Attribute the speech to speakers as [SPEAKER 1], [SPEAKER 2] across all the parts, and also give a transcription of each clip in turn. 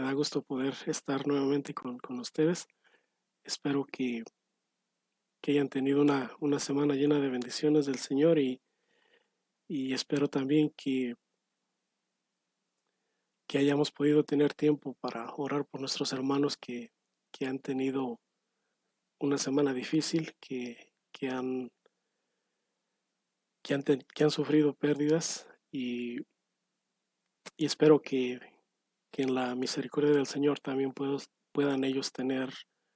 [SPEAKER 1] Me da gusto poder estar nuevamente con ustedes. Espero que hayan tenido una semana llena de bendiciones del Señor y espero también que hayamos podido tener tiempo para orar por nuestros hermanos que han tenido una semana difícil, que han sufrido pérdidas y espero que en la misericordia del Señor también puedan ellos tener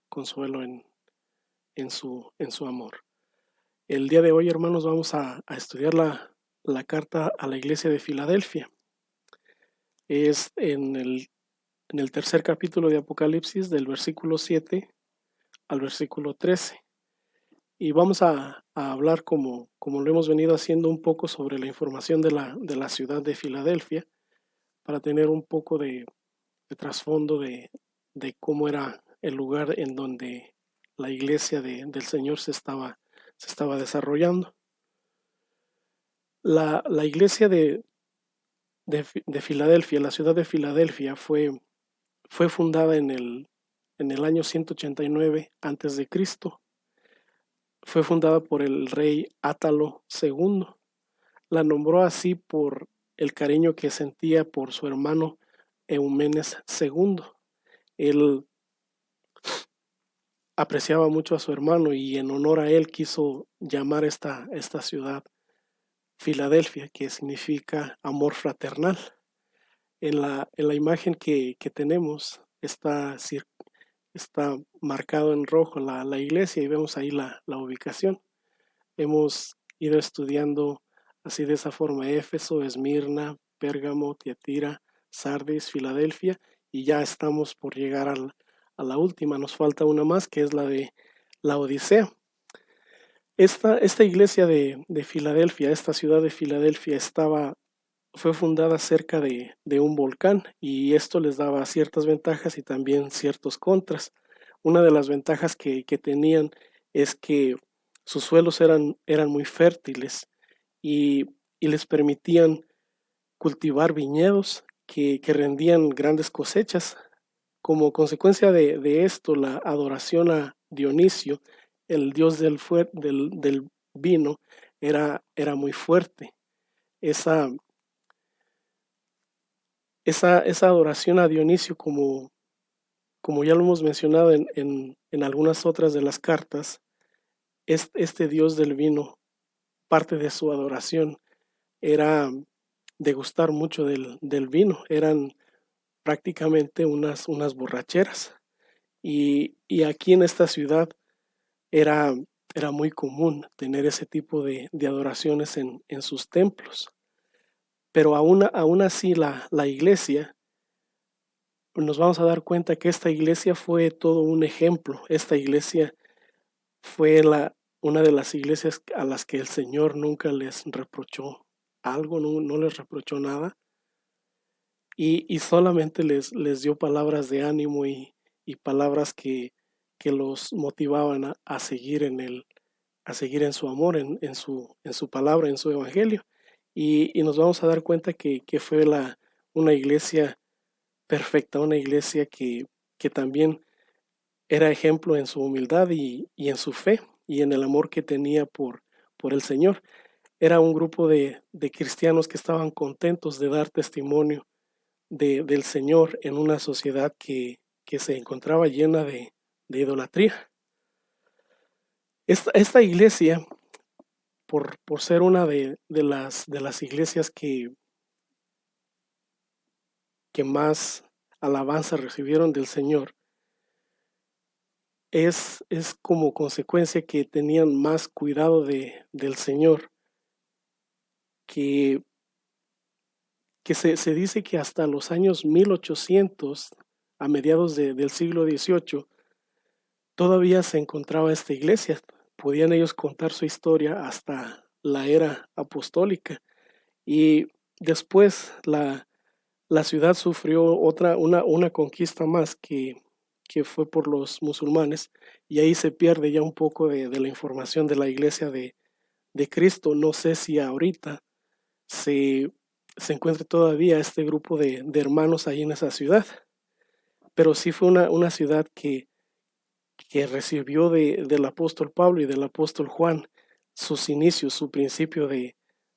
[SPEAKER 1] consuelo en su amor. El día de hoy, hermanos, vamos a estudiar la carta a la iglesia de Filadelfia. Es en el tercer capítulo de Apocalipsis, del versículo 7 al versículo 13. Y vamos a hablar, como lo hemos venido haciendo, un poco sobre la información de la ciudad de Filadelfia, para tener un poco de trasfondo de cómo era el lugar en donde la iglesia del Señor se estaba desarrollando. La iglesia de Filadelfia, la ciudad de Filadelfia, fue fundada en el año 189 antes de Cristo. Fue fundada por el rey Átalo II. La nombró así por el cariño que sentía por su hermano Eumenes II. Él apreciaba mucho a su hermano y en honor a él quiso llamar esta ciudad Filadelfia, que significa amor fraternal. En la imagen que tenemos está marcado en rojo la iglesia y vemos ahí la ubicación. Hemos ido estudiando así de esa forma Éfeso, Esmirna, Pérgamo, Tiatira, Sardis, Filadelfia, y ya estamos por llegar a la última. Nos falta una más, que es la de la Odisea. Esta iglesia de Filadelfia, esta ciudad de Filadelfia, fue fundada cerca de un volcán, y esto les daba ciertas ventajas y también ciertos contras. Una de las ventajas que tenían es que sus suelos eran muy fértiles y, y les permitían cultivar viñedos que rendían grandes cosechas. Como consecuencia de esto, la adoración a Dionisio, el dios del vino, era muy fuerte. Esa adoración a Dionisio, como ya lo hemos mencionado en algunas otras de las cartas, este dios del vino, parte de su adoración era degustar mucho del vino. Eran prácticamente unas borracheras. Y aquí en esta ciudad era, era muy común tener ese tipo de adoraciones en sus templos. Pero aún así la iglesia, nos vamos a dar cuenta que esta iglesia fue todo un ejemplo. Esta iglesia fue una de las iglesias a las que el Señor nunca les reprochó algo, no les reprochó nada, y solamente les dio palabras de ánimo y palabras que los motivaban a seguir en su amor, en su palabra, en su evangelio. Y nos vamos a dar cuenta que fue una iglesia perfecta, una iglesia que también era ejemplo en su humildad y en su fe y en el amor que tenía por el Señor. Era un grupo de cristianos que estaban contentos de dar testimonio del Señor en una sociedad que se encontraba llena de idolatría. Esta iglesia, por ser una de las iglesias que más alabanza recibieron del Señor, es como consecuencia que tenían más cuidado del Señor, que, que se dice que hasta los años 1800, a mediados del siglo XVIII, todavía se encontraba esta iglesia. Podían ellos contar su historia hasta la era apostólica. Y después la ciudad sufrió una conquista más, que fue por los musulmanes, y ahí se pierde ya un poco de la información de la iglesia de Cristo. No sé si ahorita se encuentra todavía este grupo de hermanos ahí en esa ciudad. pero sí fue una ciudad que recibió del apóstol Pablo y del apóstol Juan sus inicios, su principio de,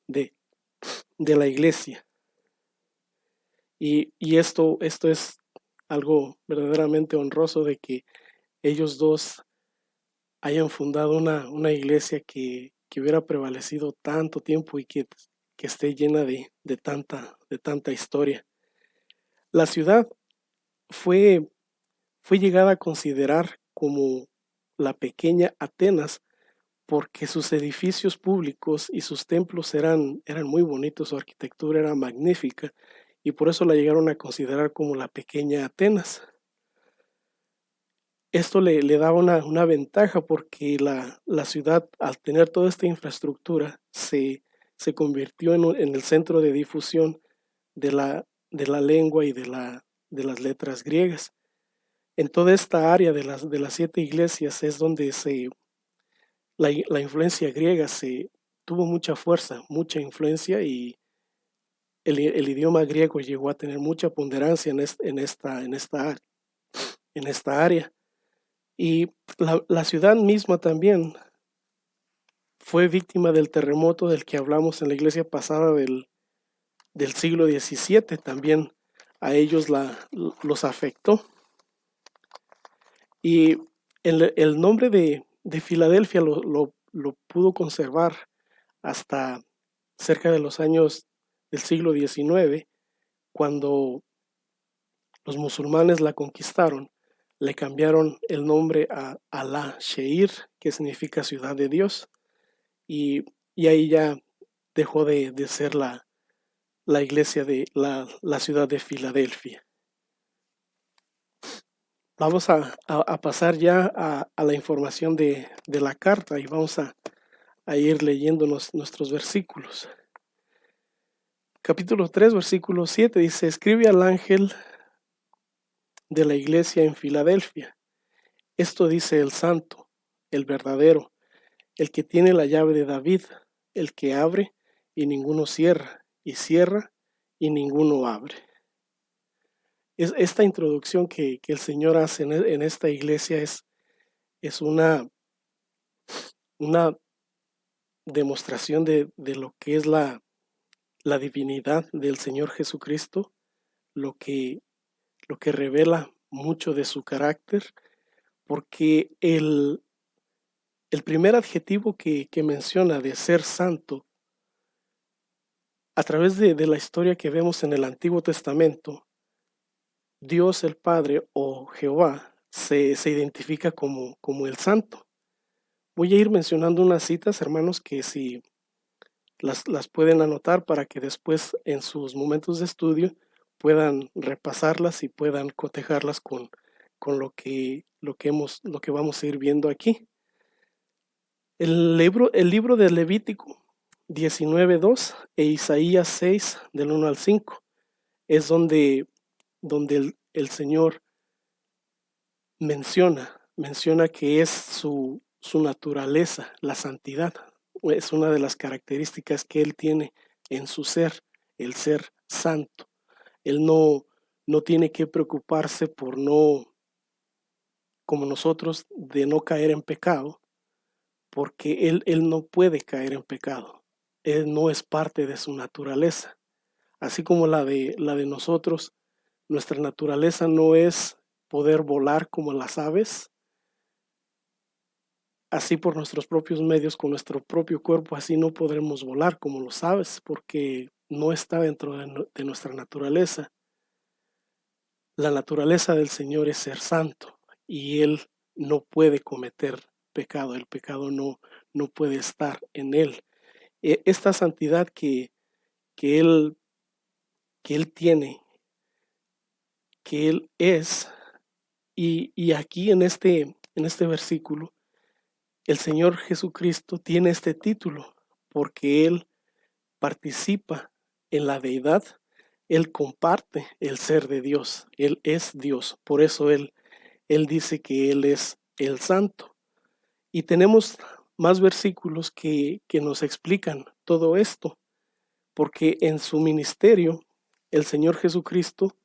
[SPEAKER 1] de la iglesia. Y esto es algo verdaderamente honroso de que ellos dos hayan fundado una iglesia que hubiera prevalecido tanto tiempo y que esté llena de tanta historia. La ciudad fue llegada a considerar como la pequeña Atenas porque sus edificios públicos y sus templos eran muy bonitos, su arquitectura era magnífica y por eso la llegaron a considerar como la pequeña Atenas. Esto le daba una ventaja porque la ciudad, al tener toda esta infraestructura, se convirtió en el centro de difusión de la lengua y de las letras griegas. En toda esta área de las 7 iglesias es donde la influencia griega tuvo mucha fuerza, mucha influencia y el idioma griego llegó a tener mucha ponderancia en esta área. Y la ciudad misma también fue víctima del terremoto del que hablamos en la iglesia pasada del siglo XVII. También a ellos los afectó. Y el nombre de Filadelfia lo pudo conservar hasta cerca de los años del siglo XIX, cuando los musulmanes la conquistaron. Le cambiaron el nombre a Alá Sheir, que significa ciudad de Dios, y ahí ya dejó de ser la iglesia de la ciudad de Filadelfia. Vamos a pasar ya a la información de la carta y vamos a ir leyéndonos nuestros versículos. Capítulo 3, versículo 7 dice: escribe al ángel de la iglesia en Filadelfia. Esto dice el santo, el verdadero, el que tiene la llave de David, el que abre y ninguno cierra, y cierra y ninguno abre. Esta introducción que el Señor hace en esta iglesia es una demostración de lo que es la divinidad del Señor Jesucristo, lo que revela mucho de su carácter, porque el primer adjetivo que menciona de ser santo, a través de la historia que vemos en el Antiguo Testamento, Dios el Padre o Jehová se identifica como el santo. Voy a ir mencionando unas citas, hermanos, que si las pueden anotar para que después en sus momentos de estudio puedan repasarlas y puedan cotejarlas con lo que vamos a ir viendo aquí. El libro de Levítico 19:2 e Isaías 6 del 1 al 5 es donde el Señor menciona que es su naturaleza, la santidad. Es una de las características que Él tiene en su ser, el ser santo. Él no tiene que preocuparse por como nosotros, de no caer en pecado, porque él no puede caer en pecado. Él no es parte de su naturaleza. Así como la de nosotros, nuestra naturaleza no es poder volar como las aves, así por nuestros propios medios, con nuestro propio cuerpo, así no podremos volar como los aves, porque no está dentro de nuestra naturaleza. La naturaleza del Señor es ser santo y Él no puede cometer pecado, el pecado no puede estar en Él. Esta santidad que Él tiene, que Él es, y aquí en este versículo, el Señor Jesucristo tiene este título porque Él participa en la deidad, Él comparte el ser de Dios, Él es Dios, por eso Él dice que Él es el santo. Y tenemos más versículos que nos explican todo esto, porque en su ministerio el Señor Jesucristo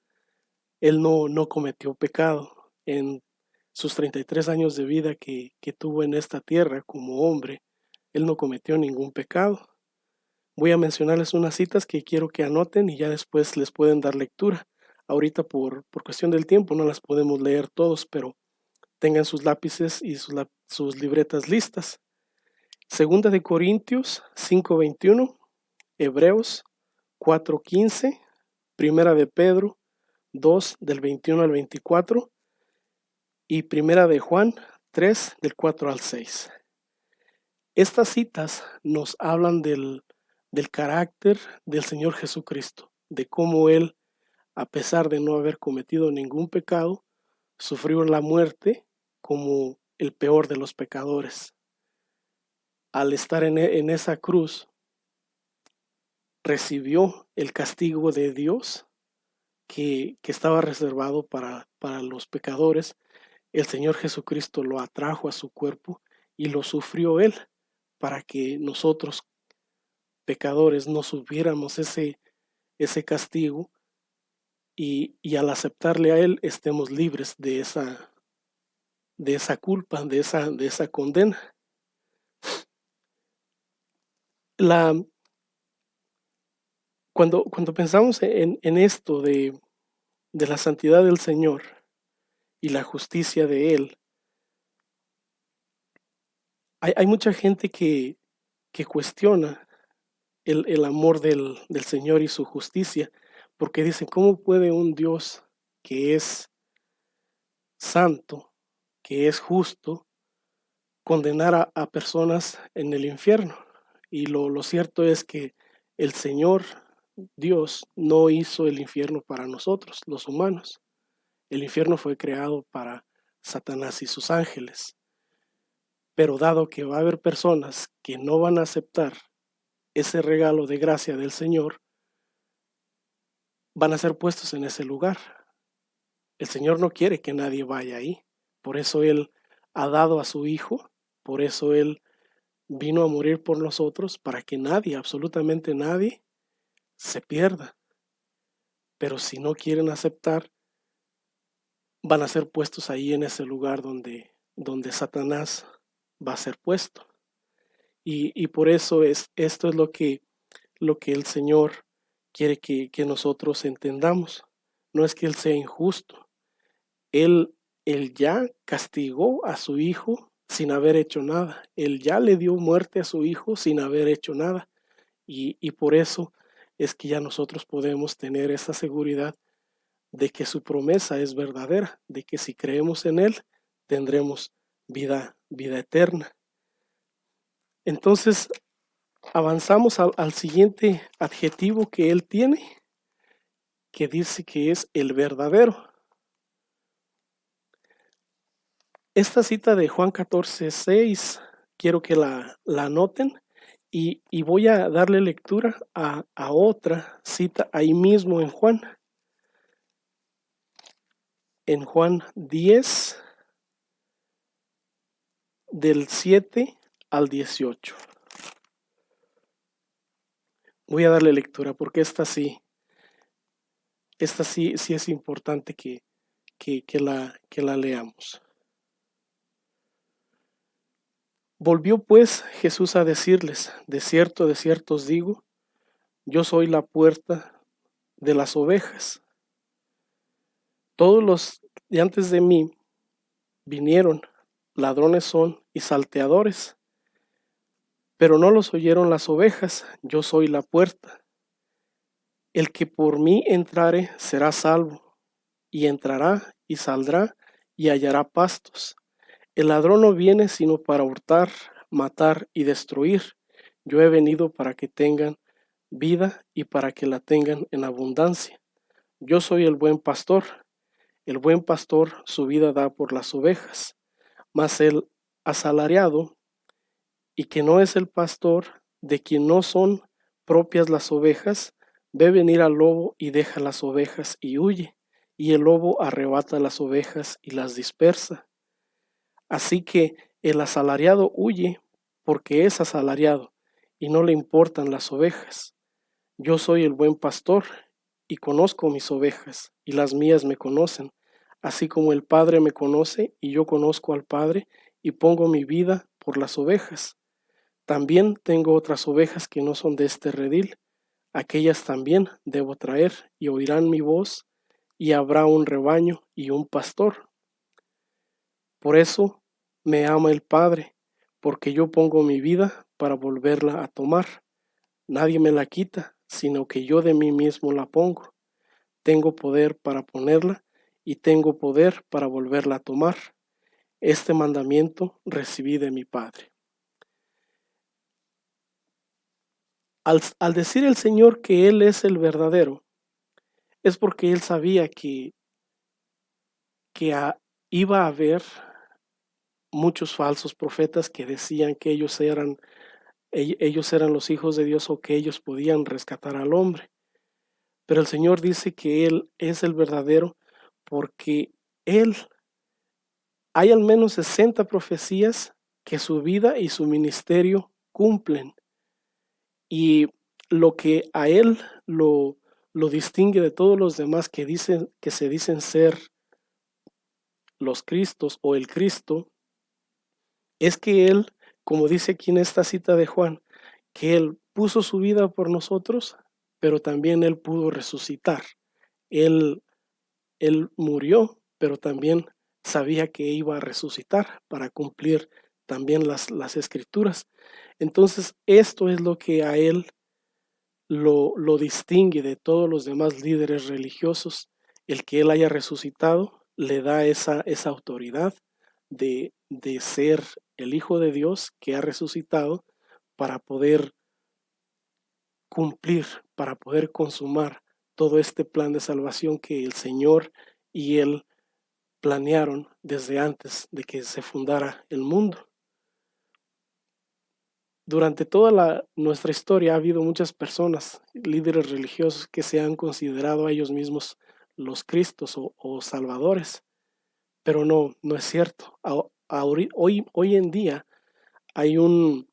[SPEAKER 1] Él no cometió pecado. En sus 33 años de vida que tuvo en esta tierra como hombre, Él no cometió ningún pecado. Voy a mencionarles unas citas que quiero que anoten y ya después les pueden dar lectura. Ahorita por cuestión del tiempo no las podemos leer todos, pero tengan sus lápices y sus libretas listas. Segunda de Corintios 5:21, Hebreos 4:15, Primera de Pedro 2 del 21 al 24 y Primera de Juan 3 del 4 al 6. Estas citas nos hablan del carácter del Señor Jesucristo, de cómo Él, a pesar de no haber cometido ningún pecado, sufrió la muerte como el peor de los pecadores. Al estar en esa cruz, recibió el castigo de Dios que estaba reservado para los pecadores. El Señor Jesucristo lo atrajo a su cuerpo y lo sufrió Él para que nosotros, pecadores, no supiéramos ese castigo y al aceptarle a Él estemos libres de esa culpa, de esa condena. Cuando pensamos en esto de la santidad del Señor y la justicia de Él, hay mucha gente que cuestiona el amor del Señor y su justicia, porque dicen, ¿cómo puede un Dios que es santo, que es justo, condenar a personas en el infierno? Y lo cierto es que el Señor Dios no hizo el infierno para nosotros, los humanos. El infierno fue creado para Satanás y sus ángeles. Pero dado que va a haber personas que no van a aceptar ese regalo de gracia del Señor, van a ser puestos en ese lugar. El Señor no quiere que nadie vaya ahí. Por eso Él ha dado a su Hijo, por eso Él vino a morir por nosotros, para que nadie, absolutamente nadie, se pierda. Pero si no quieren aceptar, van a ser puestos ahí en ese lugar donde Satanás va a ser puesto. Y por eso esto es lo que el Señor quiere que nosotros entendamos. No es que Él sea injusto. Él ya castigó a su Hijo sin haber hecho nada. Él ya le dio muerte a su Hijo sin haber hecho nada. Y por eso es que ya nosotros podemos tener esa seguridad de que su promesa es verdadera, de que si creemos en Él, tendremos vida eterna. Entonces, avanzamos al siguiente adjetivo que Él tiene, que dice que es el verdadero. Esta cita de Juan 14:6, quiero que la anoten y voy a darle lectura a otra cita ahí mismo en Juan. En Juan 10, del 7 al 18. Voy a darle lectura porque esta sí es importante que la leamos. Volvió pues Jesús a decirles, de cierto os digo, yo soy la puerta de las ovejas. Todos los de antes de mí vinieron, ladrones son y salteadores, pero no los oyeron las ovejas, yo soy la puerta. El que por mí entrare será salvo, y entrará y saldrá y hallará pastos. El ladrón no viene sino para hurtar, matar y destruir. Yo he venido para que tengan vida y para que la tengan en abundancia. Yo soy el buen pastor. El buen pastor su vida da por las ovejas. Mas el asalariado, y que no es el pastor, de quien no son propias las ovejas, ve venir al lobo y deja las ovejas y huye, y el lobo arrebata las ovejas y las dispersa. Así que el asalariado huye porque es asalariado y no le importan las ovejas. Yo soy el buen pastor y conozco mis ovejas, y las mías me conocen, así como el Padre me conoce y yo conozco al Padre, y pongo mi vida por las ovejas. También tengo otras ovejas que no son de este redil, aquellas también debo traer, y oirán mi voz, y habrá un rebaño y un pastor. Por eso me ama el Padre, porque yo pongo mi vida para volverla a tomar. Nadie me la quita, sino que yo de mí mismo la pongo. Tengo poder para ponerla y tengo poder para volverla a tomar. Este mandamiento recibí de mi Padre. Al decir el Señor que Él es el verdadero, es porque Él sabía que iba a haber muchos falsos profetas que decían que ellos eran los hijos de Dios o que ellos podían rescatar al hombre. Pero el Señor dice que Él es el verdadero porque Él, hay al menos 60 profecías que su vida y su ministerio cumplen. Y lo que a Él lo distingue de todos los demás que se dicen ser los Cristos o el Cristo, es que Él, como dice aquí en esta cita de Juan, que Él puso su vida por nosotros, pero también Él pudo resucitar. Él, él murió, pero también sabía que iba a resucitar para cumplir también las escrituras. Entonces, esto es lo que a Él lo distingue de todos los demás líderes religiosos. El que Él haya resucitado le da esa autoridad de ser el Hijo de Dios que ha resucitado para poder cumplir, para poder consumar todo este plan de salvación que el Señor y Él planearon desde antes de que se fundara el mundo. Durante toda nuestra historia ha habido muchas personas, líderes religiosos, que se han considerado a ellos mismos los Cristos o salvadores, pero no es cierto. Hoy en día hay una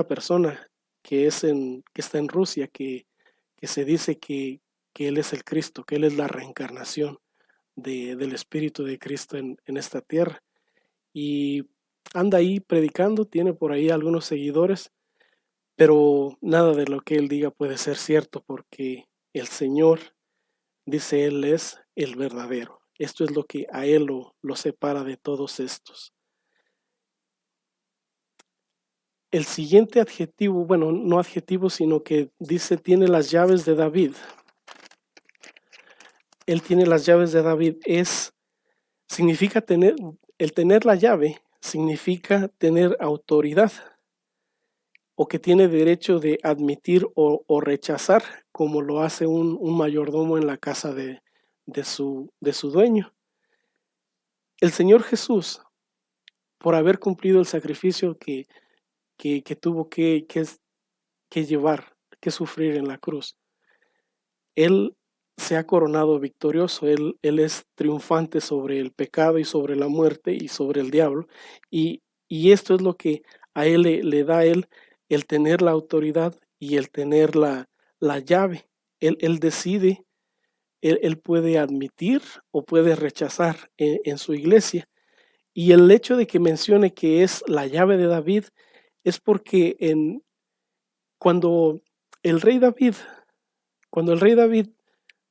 [SPEAKER 1] persona que está en Rusia que se dice que Él es el Cristo, que Él es la reencarnación del Espíritu de Cristo en esta tierra. Y anda ahí predicando, tiene por ahí algunos seguidores, pero nada de lo que Él diga puede ser cierto porque el Señor, dice Él, es el verdadero. Esto es lo que a Él lo separa de todos estos. El siguiente adjetivo, bueno, no adjetivo, sino que dice tiene las llaves de David. Él tiene las llaves de David. Significa el tener la llave significa tener autoridad o que tiene derecho de admitir o rechazar, como lo hace un mayordomo en la casa de su dueño. El Señor Jesús, por haber cumplido el sacrificio que tuvo que llevar, que sufrir en la cruz, Él se ha coronado victorioso, él es triunfante sobre el pecado y sobre la muerte y sobre el diablo, y esto es lo que a Él le da a Él el tener la autoridad y el tener la llave. Él decide, él puede admitir o puede rechazar en su iglesia. Y el hecho de que mencione que es la llave de David es porque cuando el rey David, cuando el rey David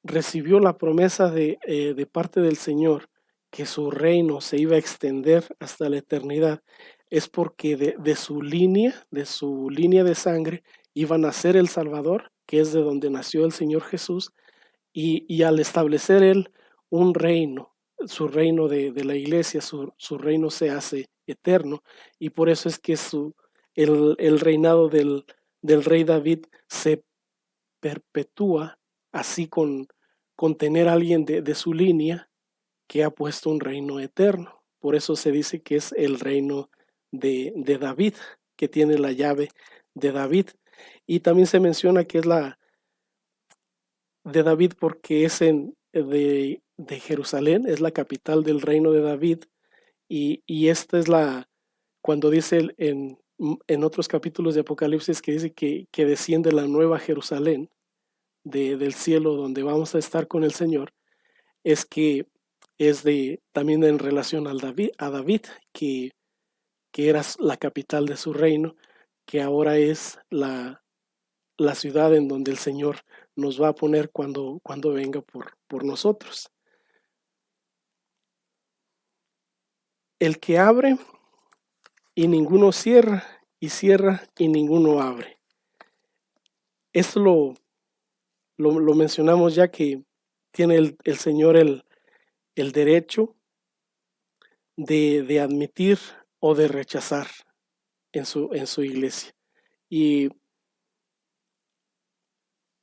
[SPEAKER 1] recibió la promesa de parte del Señor que su reino se iba a extender hasta la eternidad, es porque de su línea de sangre, iba a nacer el Salvador, que es de donde nació el Señor Jesús, y al establecer Él un reino, su reino de la iglesia, su reino se hace eterno, y por eso es que el reinado del rey David se perpetúa así con tener a alguien de su línea que ha puesto un reino eterno. Por eso se dice que es el reino de David, que tiene la llave de David. Y también se menciona que es la de David porque es de Jerusalén, es la capital del reino de David. Y esta es cuando dice en otros capítulos de Apocalipsis que dice que desciende la nueva Jerusalén, del cielo donde vamos a estar con el Señor es que es también en relación a David, que era la capital de su reino, que ahora es la ciudad en donde el Señor nos va a poner cuando venga por nosotros. El que abre y ninguno cierra, y cierra y ninguno abre. Esto lo mencionamos ya que tiene el Señor el derecho de admitir o de rechazar en su iglesia. Y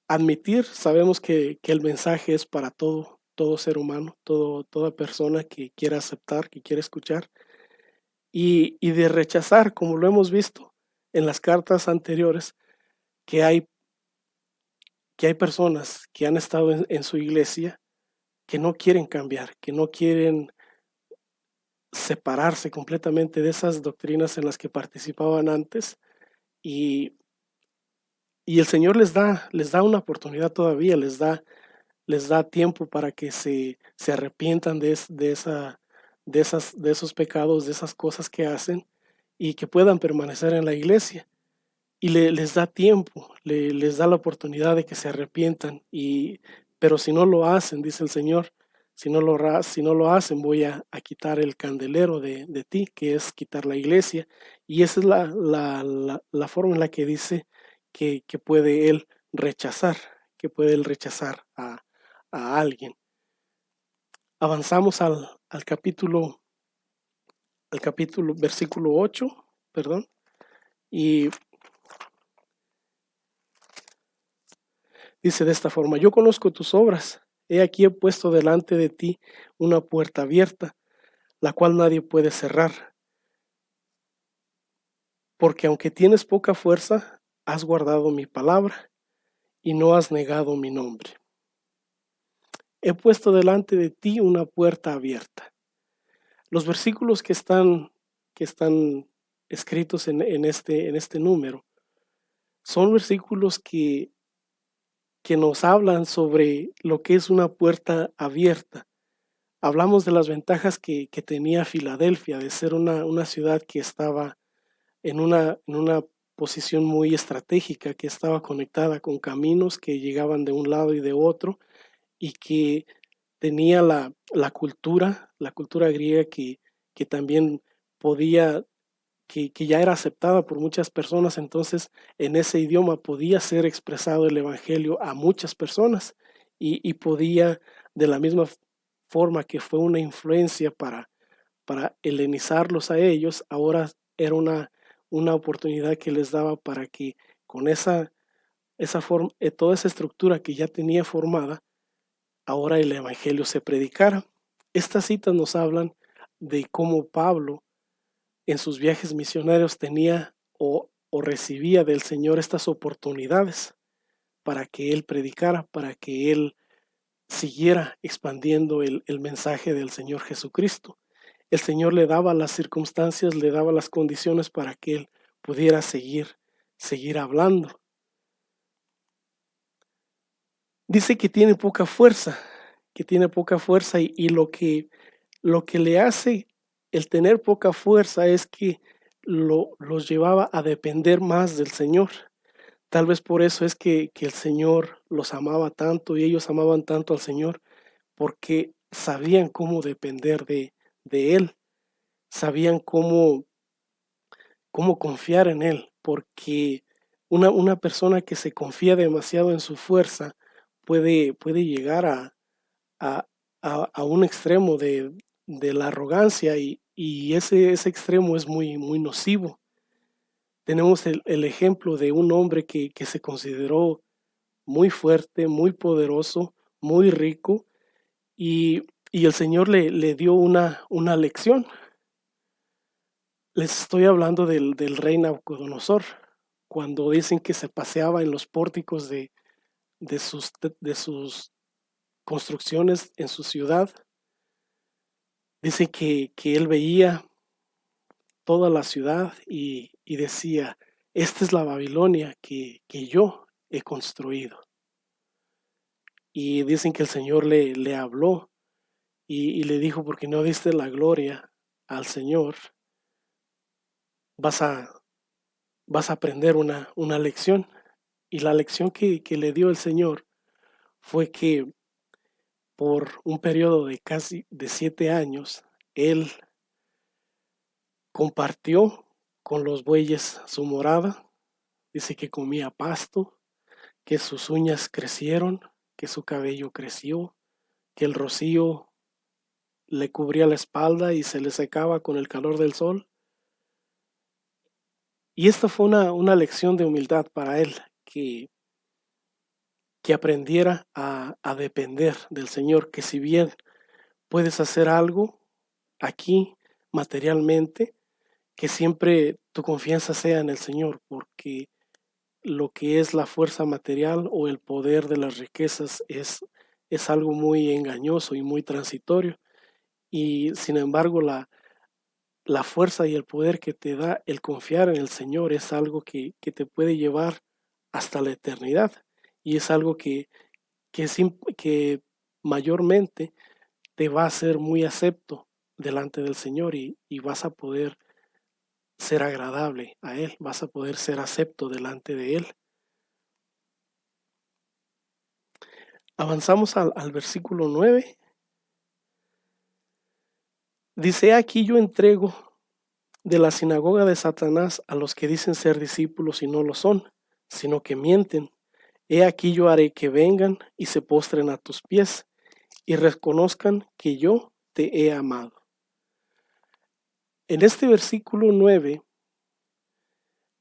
[SPEAKER 1] admitir, sabemos que el mensaje es para todo ser humano, toda persona que quiera aceptar, que quiera escuchar. Y de rechazar, como lo hemos visto en las cartas anteriores, que hay personas que han estado en su iglesia que no quieren cambiar, que no quieren separarse completamente de esas doctrinas en las que participaban antes, y, y el Señor les da una oportunidad todavía, les da tiempo para que se arrepientan de esos pecados, de esas cosas que hacen, y que puedan permanecer en la iglesia. Y les da tiempo, les da la oportunidad de que se arrepientan, pero si no lo hacen, dice el Señor, si no lo hacen, voy a quitar el candelero de ti, que es quitar la iglesia. Y esa es la forma en la que dice que puede Él rechazar, a alguien. Avanzamos al capítulo, versículo 8, perdón, y dice de esta forma: yo conozco tus obras, he aquí he puesto delante de ti una puerta abierta, la cual nadie puede cerrar, porque aunque tienes poca fuerza, has guardado mi palabra y no has negado mi nombre. He puesto delante de ti una puerta abierta. Los versículos que están escritos en este número son versículos que nos hablan sobre lo que es una puerta abierta. Hablamos de las ventajas que tenía Filadelfia, de ser una ciudad que estaba en una posición muy estratégica, que estaba conectada con caminos que llegaban de un lado y de otro, y que tenía la cultura griega que también podía, que ya era aceptada por muchas personas. Entonces en ese idioma podía ser expresado el evangelio a muchas personas, y podía, de la misma forma que fue una influencia para helenizarlos a ellos, ahora era una oportunidad que les daba para que con esa forma, toda esa estructura que ya tenía formada, ahora el evangelio se predicara. Estas citas nos hablan de cómo Pablo en sus viajes misioneros tenía o recibía del Señor estas oportunidades para que él predicara, para que él siguiera expandiendo el mensaje del Señor Jesucristo. El Señor le daba las circunstancias, le daba las condiciones para que él pudiera seguir hablando. Dice que tiene poca fuerza, y lo que le hace el tener poca fuerza es que los llevaba a depender más del Señor. Tal vez por eso es que el Señor los amaba tanto y ellos amaban tanto al Señor, porque sabían cómo depender de Él, sabían cómo confiar en Él, porque una persona que se confía demasiado en su fuerza puede llegar a, a un extremo de la arrogancia, y ese extremo es muy nocivo. Tenemos el ejemplo de un hombre que se consideró muy fuerte, muy poderoso, muy rico, y el Señor le dio una lección. Les estoy hablando del rey Nabucodonosor, cuando dicen que se paseaba en los pórticos de sus construcciones en su ciudad. Dice que él veía toda la ciudad y decía: esta es la Babilonia que yo he construido. y dicen que el Señor le habló y le dijo, porque no diste la gloria al Señor, vas a, vas a aprender una lección. Y la lección que le dio el Señor fue que por un periodo de casi de 7 años, él compartió con los bueyes su morada. Dice que comía pasto, que sus uñas crecieron, que su cabello creció, que el rocío le cubría la espalda y se le secaba con el calor del sol. Y esta fue una lección de humildad para él, que aprendiera a depender del Señor, que si bien puedes hacer algo aquí materialmente, que siempre tu confianza sea en el Señor, porque lo que es la fuerza material o el poder de las riquezas es algo muy engañoso y muy transitorio. Y sin embargo, la fuerza y el poder que te da el confiar en el Señor es algo que te puede llevar hasta la eternidad. Y es algo que mayormente te va a hacer muy acepto delante del Señor y vas a poder ser agradable a Él, vas a poder ser acepto delante de Él. Avanzamos al versículo 9. Dice, aquí yo entrego de la sinagoga de Satanás a los que dicen ser discípulos y no lo son, sino que mienten. He aquí yo haré que vengan y se postren a tus pies y reconozcan que yo te he amado. En este versículo 9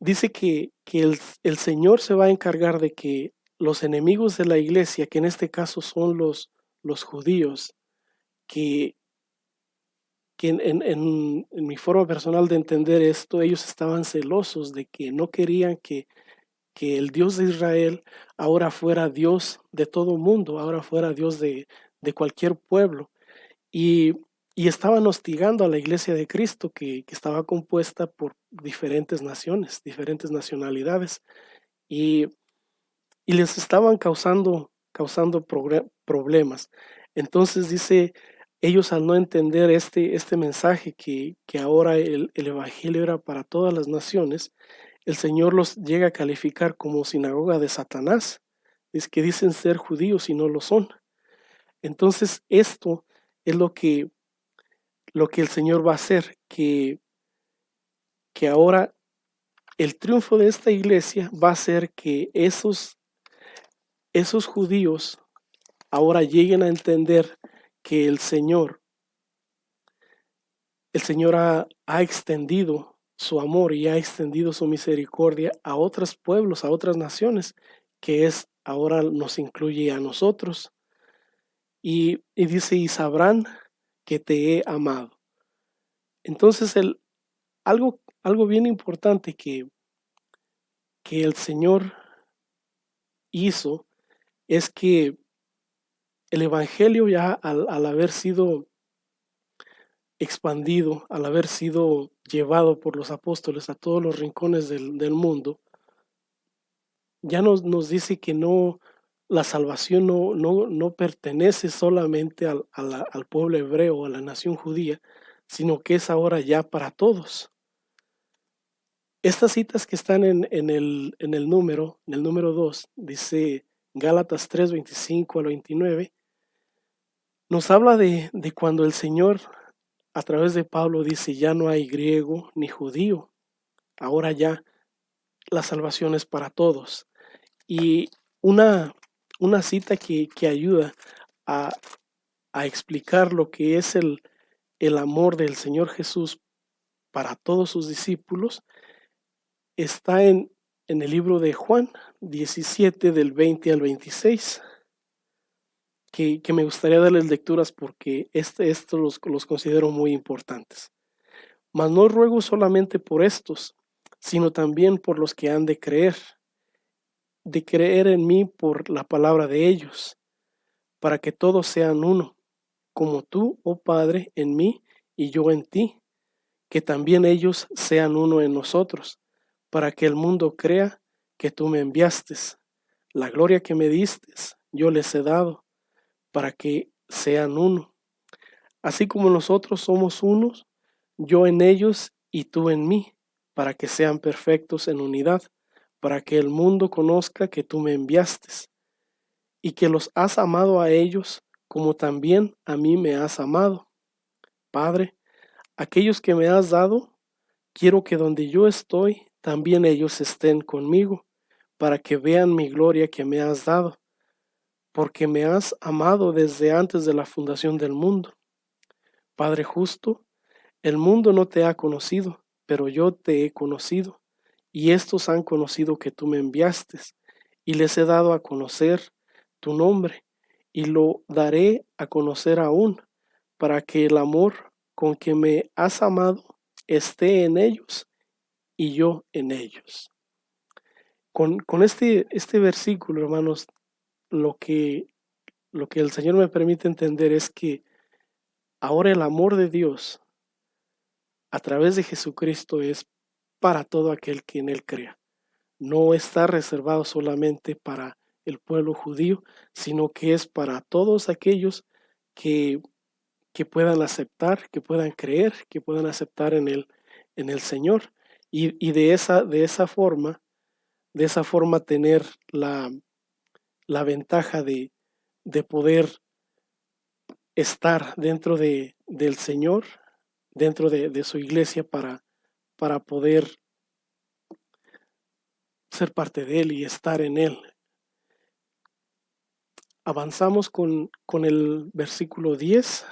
[SPEAKER 1] dice que el Señor se va a encargar de que los enemigos de la iglesia, que en este caso son los judíos, que en mi forma personal de entender esto, ellos estaban celosos de que no querían que el Dios de Israel ahora fuera Dios de todo mundo, ahora fuera Dios de cualquier pueblo. Y, y estaban hostigando a la iglesia de Cristo, que estaba compuesta por diferentes naciones, diferentes nacionalidades, y, y les estaban causando problemas. Entonces dice, ellos al no entender este mensaje que ahora el Evangelio era para todas las naciones, el Señor los llega a calificar como sinagoga de Satanás. Es que dicen ser judíos y no lo son. Entonces esto es lo que el Señor va a hacer, que ahora el triunfo de esta iglesia va a ser que esos judíos ahora lleguen a entender que el Señor ha extendido su amor y ha extendido su misericordia a otros pueblos, a otras naciones, que es ahora nos incluye a nosotros. Y dice, y sabrán que te he amado. Entonces, algo bien importante que el Señor hizo es que el Evangelio ya al haber sido expandido, al haber sido llevado por los apóstoles a todos los rincones del mundo, ya nos dice que no, la salvación no pertenece solamente al pueblo hebreo, a la nación judía, sino que es ahora ya para todos. Estas citas que están en el número 2, dice Gálatas 3, 25 al 29, nos habla de cuando el Señor a través de Pablo dice, ya no hay griego ni judío, ahora ya la salvación es para todos. Y una cita que ayuda a, a explicar lo que es el amor del Señor Jesús para todos sus discípulos está en el libro de Juan 17 del 20 al 26, que me gustaría darles lecturas porque estos los considero muy importantes. Mas no ruego solamente por estos, sino también por los que han de creer en mí por la palabra de ellos, para que todos sean uno, como tú, oh Padre, en mí y yo en ti, que también ellos sean uno en nosotros, para que el mundo crea que tú me enviaste. La gloria que me diste, yo les he dado, para que sean uno. Así como nosotros somos unos, yo en ellos y tú en mí, para que sean perfectos en unidad, para que el mundo conozca que tú me enviaste y que los has amado a ellos como también a mí me has amado. Padre, aquellos que me has dado, quiero que donde yo estoy, también ellos estén conmigo, para que vean mi gloria que me has dado, porque me has amado desde antes de la fundación del mundo. Padre justo, el mundo no te ha conocido, pero yo te he conocido, y estos han conocido que tú me enviaste, y les he dado a conocer tu nombre, y lo daré a conocer aún, para que el amor con que me has amado esté en ellos y yo en ellos. Con este versículo, hermanos, lo que, lo que el Señor me permite entender es que ahora el amor de Dios a través de Jesucristo es para todo aquel que en Él crea. No está reservado solamente para el pueblo judío, sino que es para todos aquellos que, que puedan aceptar, que puedan creer, que puedan aceptar en el Señor. Y de esa forma tener la ventaja de poder estar dentro del Señor, dentro de su iglesia para poder ser parte de Él y estar en Él. Avanzamos con el versículo 10.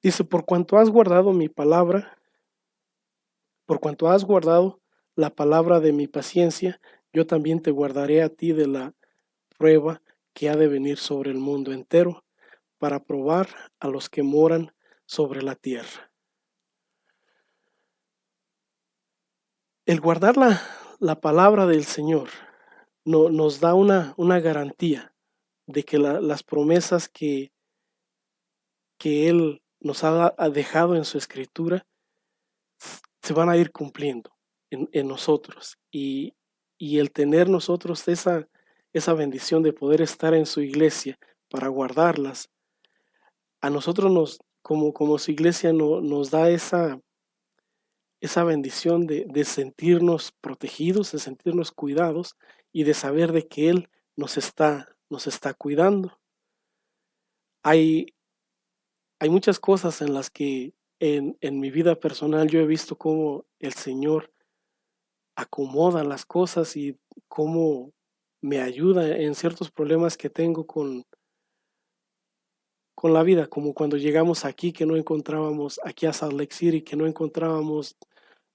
[SPEAKER 1] Dice, por cuanto has guardado mi palabra, por cuanto has guardado la palabra de mi paciencia, yo también te guardaré a ti de la prueba que ha de venir sobre el mundo entero, para probar a los que moran sobre la tierra. El guardar la palabra del Señor nos da una garantía de que las promesas que Él nos ha dejado en su escritura se van a ir cumpliendo en nosotros. Y el tener nosotros esa bendición de poder estar en su iglesia para guardarlas, a nosotros como su iglesia nos da esa bendición de sentirnos protegidos, de sentirnos cuidados y de saber de que Él nos está cuidando. Hay, hay muchas cosas en las que en mi vida personal yo he visto cómo el Señor acomoda las cosas y cómo me ayuda en ciertos problemas que tengo con la vida, como cuando llegamos aquí que no encontrábamos, aquí a Salt Lake City, que no encontrábamos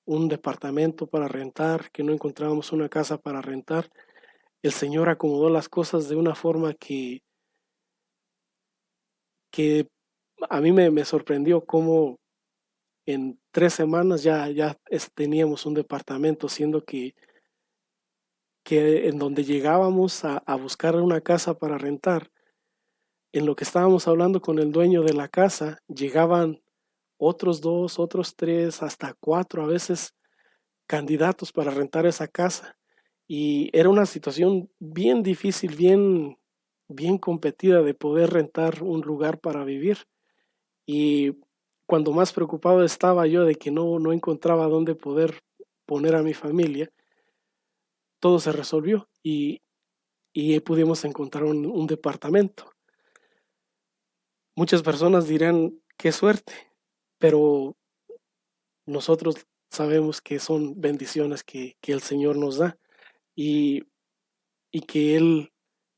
[SPEAKER 1] un departamento para rentar, que no encontrábamos una casa para rentar. El Señor acomodó las cosas de una forma que a mí me sorprendió cómo en 3 semanas ya teníamos un departamento, siendo que en donde llegábamos a buscar una casa para rentar, en lo que estábamos hablando con el dueño de la casa, llegaban otros 2, otros 3, hasta 4 a veces candidatos para rentar esa casa. Y era una situación bien difícil, bien competida de poder rentar un lugar para vivir. Y cuando más preocupado estaba yo de que no encontraba dónde poder poner a mi familia, todo se resolvió y pudimos encontrar un departamento. Muchas personas dirán, qué suerte, pero nosotros sabemos que son bendiciones que el Señor nos da y, y que Él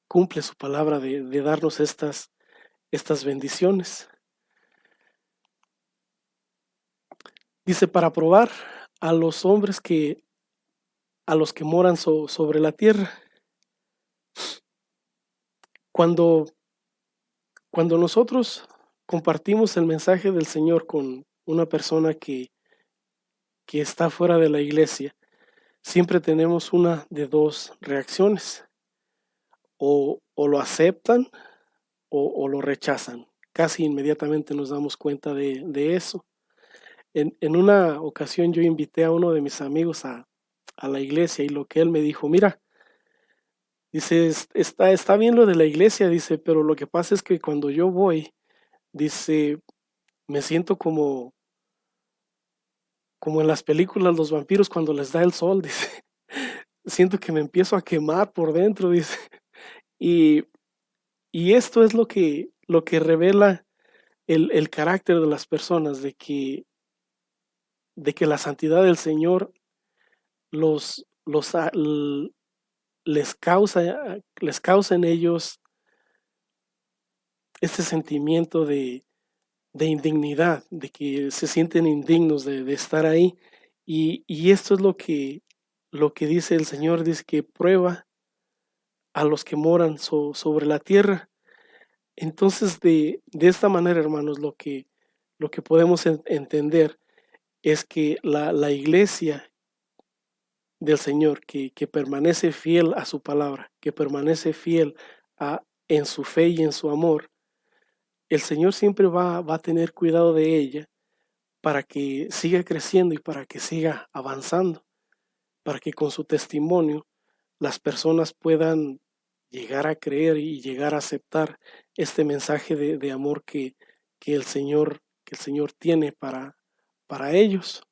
[SPEAKER 1] cumple su palabra de darnos estas bendiciones. Dice, para probar a los hombres a los que moran sobre la tierra. Cuando, cuando nosotros compartimos el mensaje del Señor con una persona que está fuera de la iglesia, siempre tenemos una de dos reacciones. O lo aceptan o lo rechazan. Casi inmediatamente nos damos cuenta de eso. En una ocasión yo invité a uno de mis amigos a la iglesia y lo que él me dijo, mira, dice, está bien lo de la iglesia, dice, pero lo que pasa es que cuando yo voy, dice, me siento como en las películas los vampiros cuando les da el sol, dice, siento que me empiezo a quemar por dentro, dice. Y, y esto es lo que revela el carácter de las personas, de que la santidad del Señor los les causa en ellos este sentimiento de indignidad, de que se sienten indignos de estar ahí. Y esto es lo que dice el Señor, dice que prueba a los que moran sobre la tierra. Entonces, de esta manera, hermanos, lo que podemos entender es que la iglesia del Señor, que permanece fiel a su palabra, que permanece fiel en su fe y en su amor, el Señor siempre va a tener cuidado de ella para que siga creciendo y para que siga avanzando, para que con su testimonio las personas puedan llegar a creer y llegar a aceptar este mensaje de amor que el Señor tiene para ellos.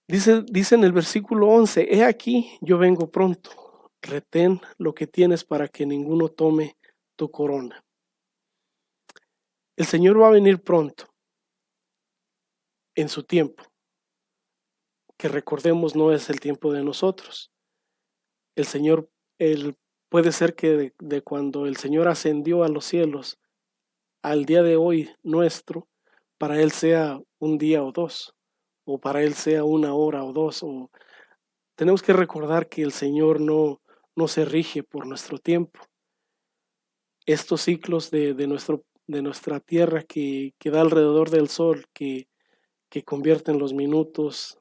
[SPEAKER 1] Dice en el versículo 11, he aquí, yo vengo pronto, retén lo que tienes para que ninguno tome tu corona. El Señor va a venir pronto, en su tiempo, que recordemos no es el tiempo de nosotros. El Señor, puede ser que de cuando el Señor ascendió a los cielos al día de hoy nuestro, para Él sea un día o dos, o para Él sea una hora o dos, tenemos que recordar que el Señor no se rige por nuestro tiempo. Estos ciclos de nuestra tierra que da alrededor del sol, que convierten los minutos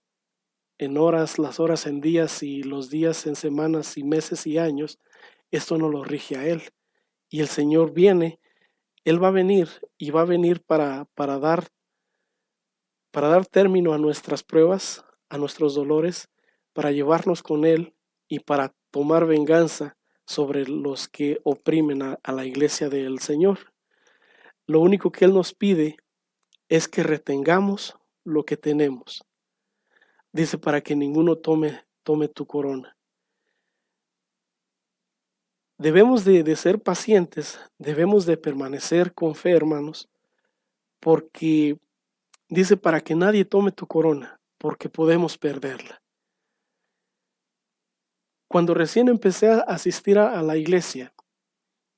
[SPEAKER 1] en horas, las horas en días y los días en semanas y meses y años, esto no lo rige a Él. Y el Señor viene, Él va a venir y va a venir para dar término a nuestras pruebas, a nuestros dolores, para llevarnos con Él y para tomar venganza sobre los que oprimen a la iglesia del Señor. Lo único que Él nos pide es que retengamos lo que tenemos. Dice, para que ninguno tome tu corona. Debemos de ser pacientes, debemos de permanecer con fe, hermanos, porque dice, para que nadie tome tu corona, porque podemos perderla. Cuando recién empecé a asistir a la iglesia,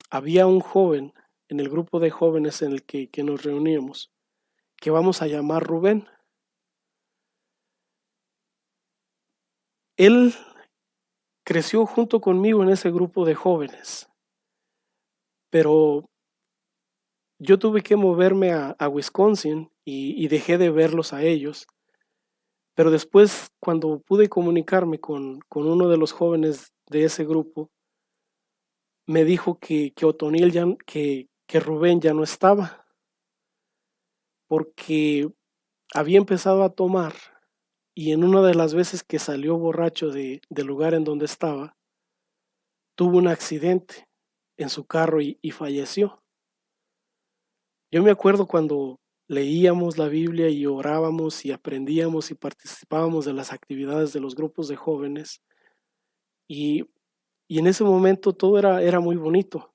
[SPEAKER 1] había un joven en el grupo de jóvenes en el que nos reuníamos, que vamos a llamar Rubén. Él creció junto conmigo en ese grupo de jóvenes, pero yo tuve que moverme a Wisconsin y dejé de verlos a ellos. Pero después, cuando pude comunicarme con uno de los jóvenes de ese grupo, me dijo que Otoniel que Rubén ya no estaba, porque había empezado a tomar y en una de las veces que salió borracho del lugar en donde estaba, tuvo un accidente en su carro y falleció. Yo me acuerdo cuando leíamos la Biblia y orábamos y aprendíamos y participábamos de las actividades de los grupos de jóvenes y, y en ese momento todo era muy bonito,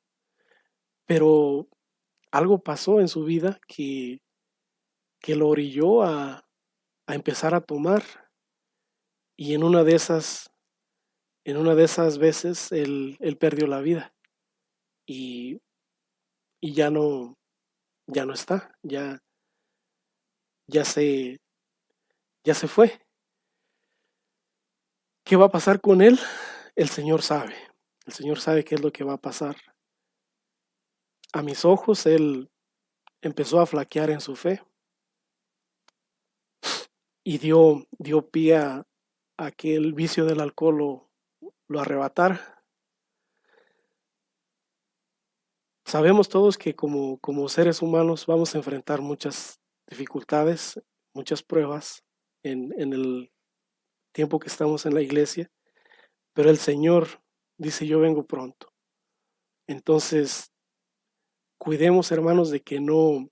[SPEAKER 1] pero algo pasó en su vida que lo orilló a empezar a tomar y en una de esas veces él perdió la vida y, y ya no está, ya se, ya se fue. ¿Qué va a pasar con él? El Señor sabe. El Señor sabe qué es lo que va a pasar. A mis ojos, él empezó a flaquear en su fe y dio pie a que el vicio del alcohol lo arrebatara. Sabemos todos que como seres humanos vamos a enfrentar muchas dificultades, muchas pruebas en el tiempo que estamos en la iglesia, pero el Señor dice, yo vengo pronto. Entonces, cuidemos, hermanos, de que no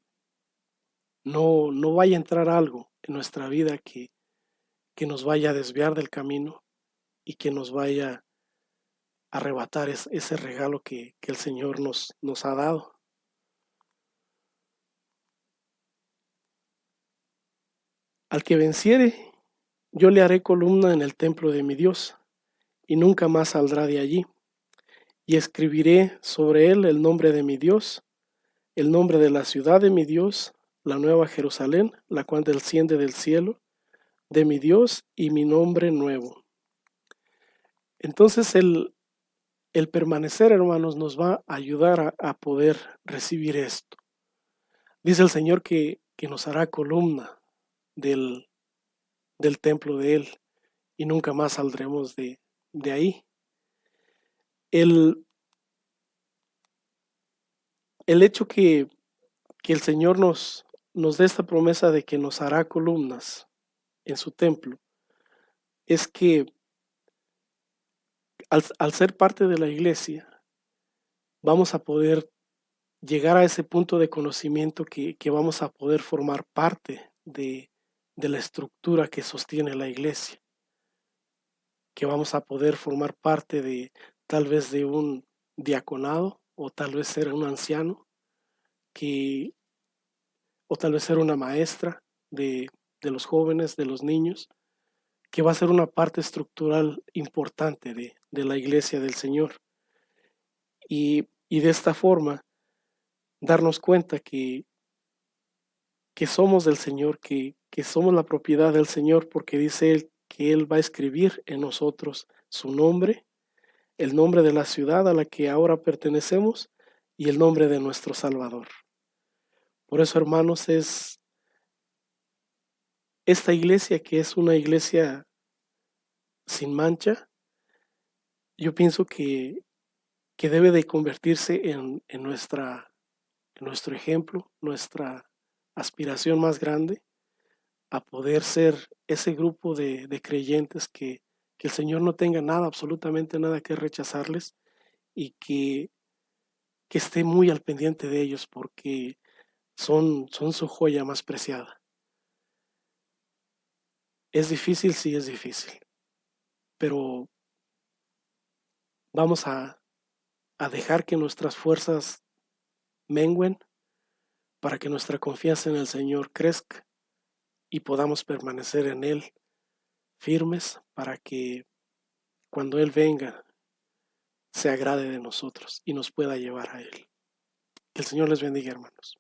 [SPEAKER 1] vaya a entrar algo en nuestra vida que nos vaya a desviar del camino y que nos vaya a arrebatar ese regalo que el Señor nos ha dado. Al que venciere, yo le haré columna en el templo de mi Dios, y nunca más saldrá de allí. Y escribiré sobre él el nombre de mi Dios, el nombre de la ciudad de mi Dios, la nueva Jerusalén, la cual desciende del cielo, de mi Dios, y mi nombre nuevo. Entonces el permanecer, hermanos, nos va a ayudar a poder recibir esto. Dice el Señor que nos hará columna del templo de Él y nunca más saldremos de ahí. El hecho que el Señor nos dé esta promesa de que nos hará columnas en su templo es que al ser parte de la iglesia vamos a poder llegar a ese punto de conocimiento que vamos a poder formar parte de la estructura que sostiene la iglesia, que vamos a poder formar parte de tal vez de un diaconado o tal vez ser un anciano que o tal vez ser una maestra de los jóvenes, de los niños, que va a ser una parte estructural importante de la iglesia del Señor. Y de esta forma, darnos cuenta que somos del Señor, que somos la propiedad del Señor, porque dice Él que Él va a escribir en nosotros su nombre, el nombre de la ciudad a la que ahora pertenecemos y el nombre de nuestro Salvador. Por eso, hermanos, es esta iglesia que es una iglesia sin mancha, yo pienso que debe de convertirse en nuestro ejemplo, nuestra aspiración más grande a poder ser ese grupo de creyentes que el Señor no tenga nada, absolutamente nada que rechazarles y que esté muy al pendiente de ellos porque son su joya más preciada. Es difícil, sí es difícil, pero vamos a dejar que nuestras fuerzas mengüen para que nuestra confianza en el Señor crezca y podamos permanecer en Él firmes para que cuando Él venga se agrade de nosotros y nos pueda llevar a Él. Que el Señor les bendiga, hermanos.